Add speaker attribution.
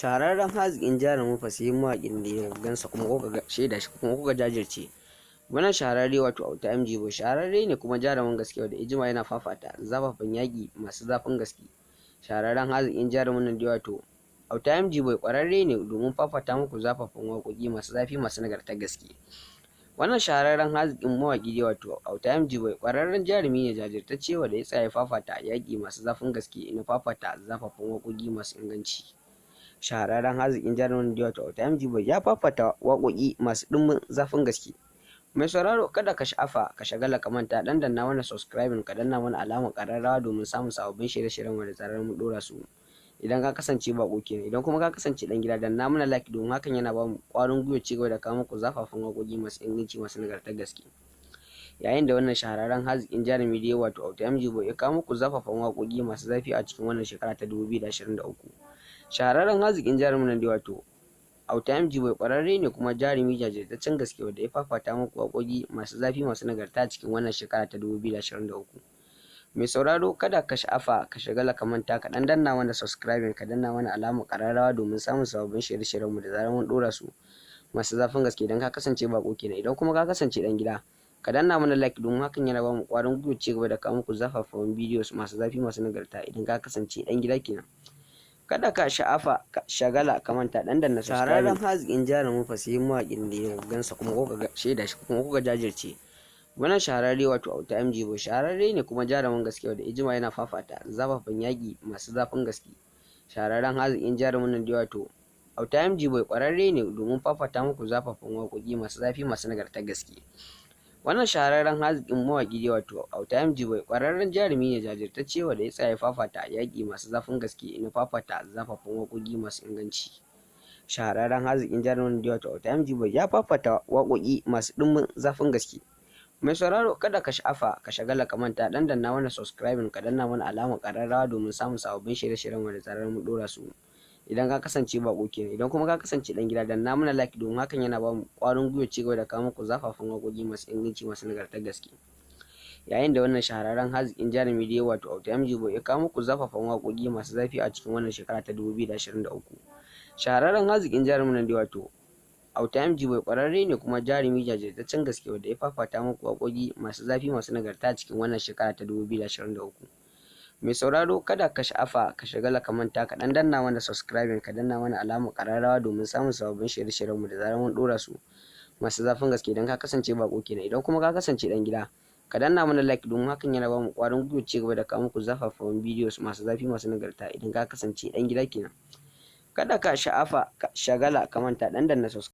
Speaker 1: Shahararren haziƙin jarumin fasihin mawaƙin da ya gansa kuma kuka shaida shi kuma kuka jajirce. Wannan shahararre wato Auta MG Boy shahararre ne kuma jarumin gaske wanda ijima yana fafata zafafan yaƙi masu zafin gaske. Shahararren haziƙin jarumin nan da wato Auta MG Boy ƙwararre ne domin fafata muku zafafan waƙoƙi masu zafi masu nagartar gaske. Wannan shahararren haziƙin mawaƙi da wato Auta MG Boy ƙwararren jarumi ne jajirtacce wanda ya tsaya fafata yaƙi masu zafin gaske na fafata zafafan waƙoƙi masu inganci. Shahararren haziƙin jarumin da wato Auta MG Boy ya fafata waƙoƙi masu ɗimbin zafin gaske. Mai sauraro kada ka sha'afa ka shagala ka manta dan danna mana subscribing ka danna mana alamar ƙararrawa domin samun sababbin shirye-shiryen wanda zarar mu ɗora su. Idan ka kasance baƙo kenan, idan kuma ka kasance ɗan gida danna mana like domin hakan yana ba mu ƙwarin gwiwa ci gaba da kawo muku zafafan waƙoƙi masu inganci masu nagartar gaske. Yayin da wannan shahararren haziƙin jarumi da wato Auta MG Boy ya kawo muku zafafan waƙoƙi masu zafi a cikin wannan shekara ta 2023. Shahararren haziƙin jarumin nan da wato Auta MG Boy ƙwararre ne kuma jarumi jajirtaccen gaske wanda ya fafata muku waƙoƙi masu zafi masu nagarta a cikin wannan shekara ta 2023. Mai sauraro kada ka sha'afa ka shagala ka manta ka dan danna mana subscribing ka danna mana alamar ƙararrawa domin samun sababbin shirye-shiryen mu da zarar mun ɗora su masu zafin gaske. Idan ka kasance baƙo kenan, idan kuma ka kasance ɗan gida ka danna mana like domin hakan yana ba mu ƙwarin gwiwa ci gaba da kawo muku zafafan bidiyo masu zafi masu nagarta idan ka kasance ɗan gida kenan. Kada ka sha'afa ka shagala ka manta dan danna shahararren haziƙin jarumin fasihin mawaƙin da ya gansa kuma kuka shaida shi kuma kuka jajirce. Wannan shahararre wato Auta MG Boy shahararre ne kuma jarumin gaske wanda ijima yana fafata zafafan yaƙi masu zafin gaske. Shahararren haziƙin jarumin nan da wato Auta MG Boy ƙwararre ne domin fafata muku zafafan waƙoƙi masu zafi masu nagartar gaske. Wannan shahararren haziƙin mawaƙi da wato Auta MG Boy ƙwararren jarumi ne jajirtacce wanda ya tsaya fafata yaƙi masu zafin gaske na fafata zafafan waƙoƙi masu inganci. Shahararren haziƙin jarumin da wato Auta MG Boy ya fafata waƙoƙi masu ɗimbin zafin gaske. Mai sauraro kada ka sha'afa ka shagala ka manta dan danna mana subscribing ka danna mana alamar ƙararrawa domin samun sababbin shirye-shiryen wanda zarar mu ɗora su. Idan ka kasance baƙo kenan, idan kuma ka kasance ɗan gida danna mana like domin hakan yana ba mu ƙwarin gwiwa ci gaba da kawo muku zafafan waƙoƙi masu inganci masu nagartar gaske. Yayin da wannan shahararren haziƙin jarumi da wato Auta MG Boy ya kawo muku zafafan waƙoƙi masu zafi a cikin wannan shekara ta 2023. Shahararren haziƙin jarumin nan da wato Auta MG Boy ƙwararre ne kuma jarumi jajirtaccen gaske wanda ya fafata muku waƙoƙi masu zafi masu nagarta a cikin wannan shekara ta 2023. Mai sauraro kada ka sha'afa ka shagala ka manta ka dan danna mana subscribing ka danna mana alamar ƙararrawa domin samun sababbin shirye-shiryen mu da zarar mun ɗora su masu zafin gaske. Idan ka kasance baƙo kenan, idan kuma ka kasance ɗan gida ka danna mana like domin hakan yana ba mu ƙwarin gwiwa ci gaba da kawo muku zafafan bidiyo masu zafi masu nagarta idan ka kasance ɗan gida kenan. Kada ka sha'afa ka shagala ka manta dan danna subscribe.